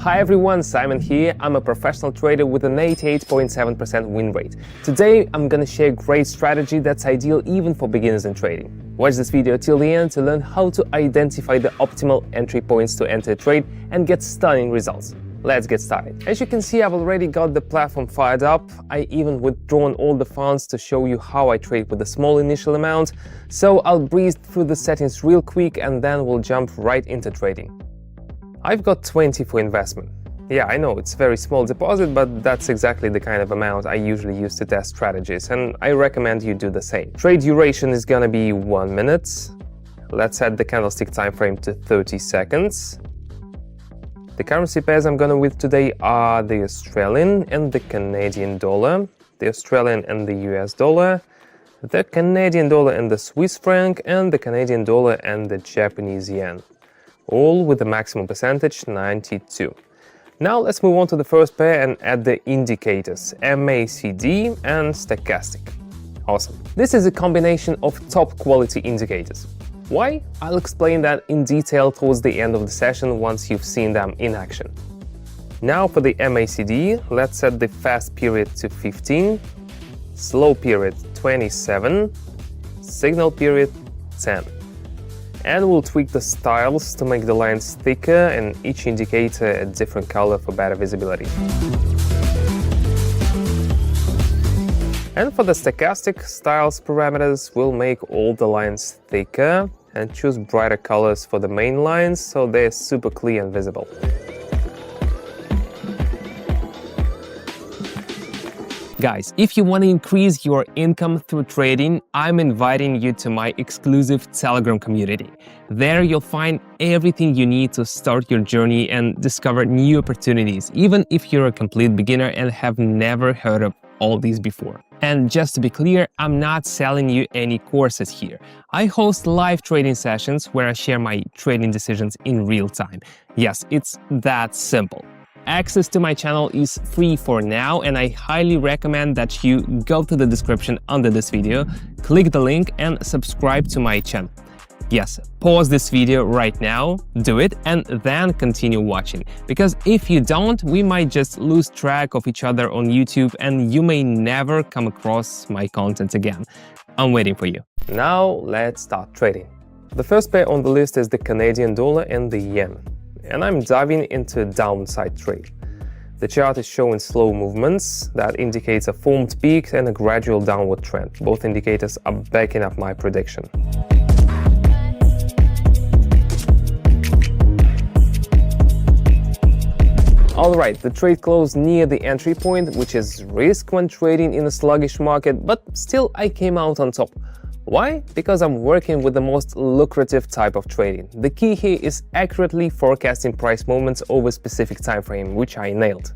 Hi everyone, Simon here. I'm a professional trader with an 88.7% win rate. Today, I'm gonna share a great strategy that's ideal even for beginners in trading. Watch this video till the end to learn how to identify the optimal entry points to enter a trade and get stunning results. Let's get started. As you can see, I've already got the platform fired up. I even withdrawn all the funds to show you how I trade with a small initial amount. So I'll breeze through the settings real quick and then we'll jump right into trading. I've got 20 for investment. Yeah, I know it's a very small deposit, but that's exactly the kind of amount I usually use to test strategies, and I recommend you do the same. Trade duration is gonna be 1 minute. Let's set the candlestick time frame to 30 seconds. The currency pairs I'm gonna with today are the Australian and the Canadian dollar, the Australian and the US dollar, the Canadian dollar and the Swiss franc, and the Canadian dollar and the Japanese yen. All with the maximum percentage 92. Now let's move on to the first pair and add the indicators MACD and stochastic. Awesome. This is a combination of top quality indicators. Why? I'll explain that in detail towards the end of the session once you've seen them in action. Now for the MACD, let's set the fast period to 15, slow period 27, signal period 10. And we'll tweak the styles to make the lines thicker and each indicator a different color for better visibility. And for the stochastic styles parameters, we'll make all the lines thicker and choose brighter colors for the main lines so they're super clear and visible. Guys, if you want to increase your income through trading, I'm inviting you to my exclusive Telegram community. There you'll find everything you need to start your journey and discover new opportunities, even if you're a complete beginner and have never heard of all these before. And just to be clear, I'm not selling you any courses here. I host live trading sessions where I share my trading decisions in real time. Yes, it's that simple. Access to my channel is free for now, and I highly recommend that you go to the description under this video, click the link and subscribe to my channel. Yes, pause this video right now, do it, and then continue watching. Because if you don't, we might just lose track of each other on YouTube and you may never come across my content again. I'm waiting for you. Now let's start trading. The first pair on the list is the Canadian dollar and the yen. And I'm diving into a downside trade. The chart is showing slow movements that indicates a formed peak and a gradual downward trend. Both indicators are backing up my prediction. Alright, the trade closed near the entry point, which is risk when trading in a sluggish market, but still I came out on top. Why? Because I'm working with the most lucrative type of trading. The key here is accurately forecasting price movements over a specific time frame, which I nailed.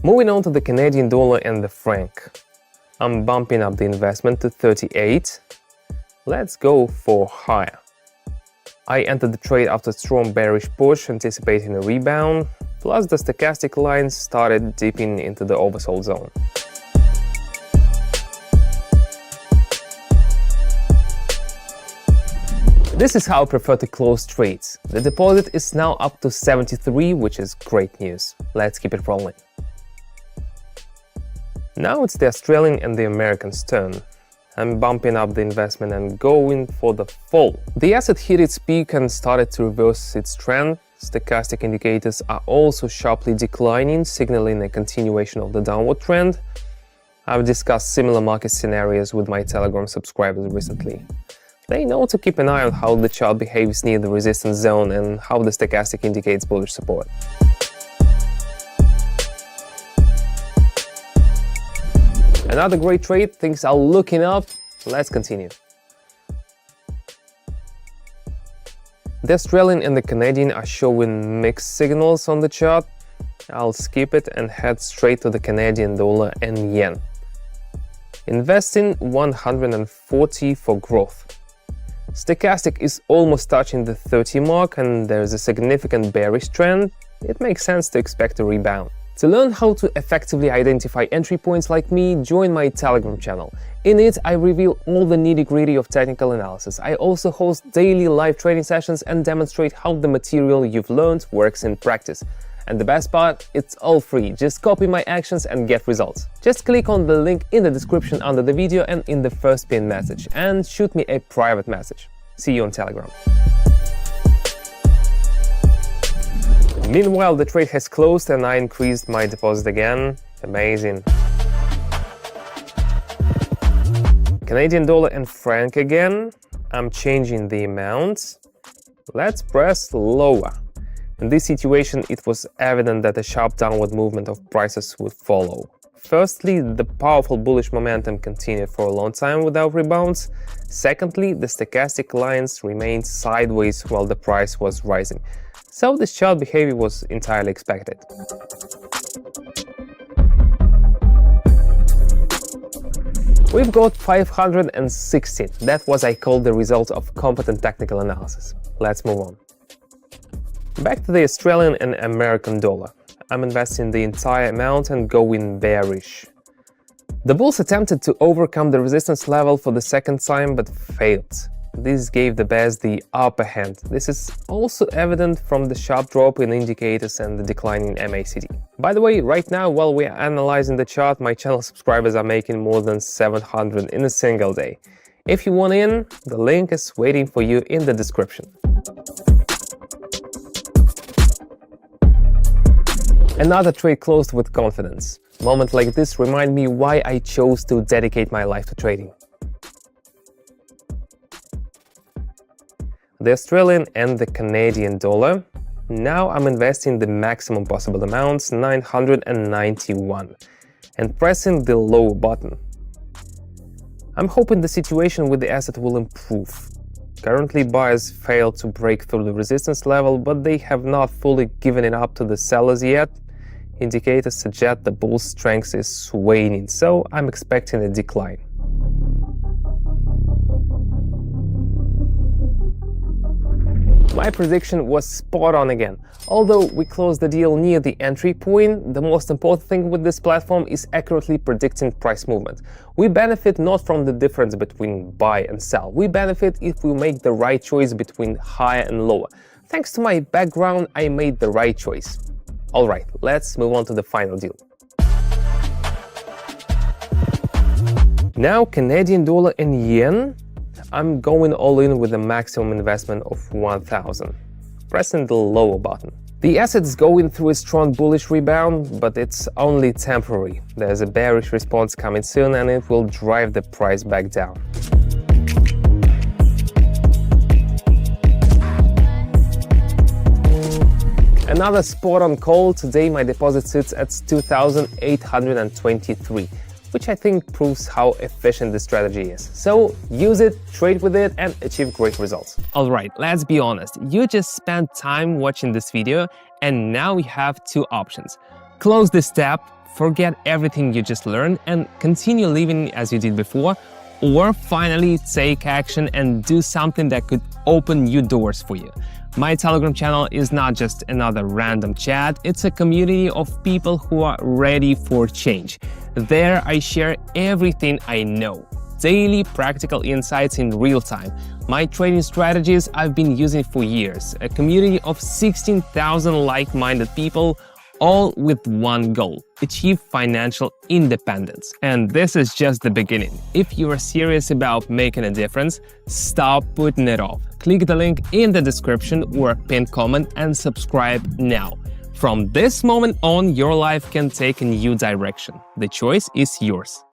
Moving on to the Canadian dollar and the franc. I'm bumping up the investment to 38. Let's go for higher. I entered the trade after a strong bearish push, anticipating a rebound, plus the stochastic lines started dipping into the oversold zone. This is how I prefer to close trades. The deposit is now up to 73, which is great news. Let's keep it rolling. Now it's the Australian and the American's turn. I'm bumping up the investment and going for the fall. The asset hit its peak and started to reverse its trend. Stochastic indicators are also sharply declining, signaling a continuation of the downward trend. I've discussed similar market scenarios with my Telegram subscribers recently. They know to keep an eye on how the chart behaves near the resistance zone and how the stochastic indicates bullish support. Another great trade, things are looking up. Let's continue. The Australian and the Canadian are showing mixed signals on the chart. I'll skip it and head straight to the Canadian dollar and yen. Investing 140 for growth. Stochastic is almost touching the 30 mark and there's a significant bearish trend. It makes sense to expect a rebound. To learn how to effectively identify entry points like me, join my Telegram channel. In it, I reveal all the nitty-gritty of technical analysis. I also host daily live trading sessions and demonstrate how the material you've learned works in practice. And the best part, it's all free. Just copy my actions and get results. Just click on the link in the description under the video and in the first pinned message, and shoot me a private message. See you on Telegram. Meanwhile, the trade has closed and I increased my deposit again. Amazing. Canadian dollar and franc again. I'm changing the amount. Let's press lower. In this situation, it was evident that a sharp downward movement of prices would follow. Firstly, the powerful bullish momentum continued for a long time without rebounds. Secondly, the stochastic lines remained sideways while the price was rising. So this chart behavior was entirely expected. We've got 516. That was, I call, the result of competent technical analysis. Let's move on. Back to the Australian and American dollar. I'm investing the entire amount and going bearish. The bulls attempted to overcome the resistance level for the second time but failed. This gave the bears the upper hand. This is also evident from the sharp drop in indicators and the decline in MACD. By the way, right now, while we are analyzing the chart, my channel subscribers are making more than 700 in a single day. If you want in, the link is waiting for you in the description. Another trade closed with confidence. Moments like this remind me why I chose to dedicate my life to trading. The Australian and the Canadian dollar. Now I'm investing the maximum possible amounts, 991, and pressing the low button. I'm hoping the situation with the asset will improve. Currently, buyers failed to break through the resistance level, but they have not fully given it up to the sellers yet. Indicators suggest the bull's strength is waning, so I'm expecting a decline. My prediction was spot on again. Although we closed the deal near the entry point, the most important thing with this platform is accurately predicting price movement. We benefit not from the difference between buy and sell. We benefit if we make the right choice between higher and lower. Thanks to my background, I made the right choice. Alright, let's move on to the final deal. Now Canadian dollar and yen. I'm going all in with a maximum investment of 1,000, pressing the lower button. The asset is going through a strong bullish rebound, but it's only temporary. There's a bearish response coming soon and it will drive the price back down. Another spot on call. Today my deposit sits at 2,823. which I think proves how efficient this strategy is. So use it, trade with it, and achieve great results. Alright, let's be honest. You just spent time watching this video, and now you have two options. Close this tab, forget everything you just learned, and continue living as you did before, or finally take action and do something that could open new doors for you. My Telegram channel is not just another random chat, it's a community of people who are ready for change. There I share everything I know, daily practical insights in real time, my trading strategies I've been using for years, a community of 16,000 like-minded people, all with one goal: achieve financial independence. And this is just the beginning. If you are serious about making a difference, stop putting it off. Click the link in the description or pinned comment and subscribe now. From this moment on, your life can take a new direction. The choice is yours.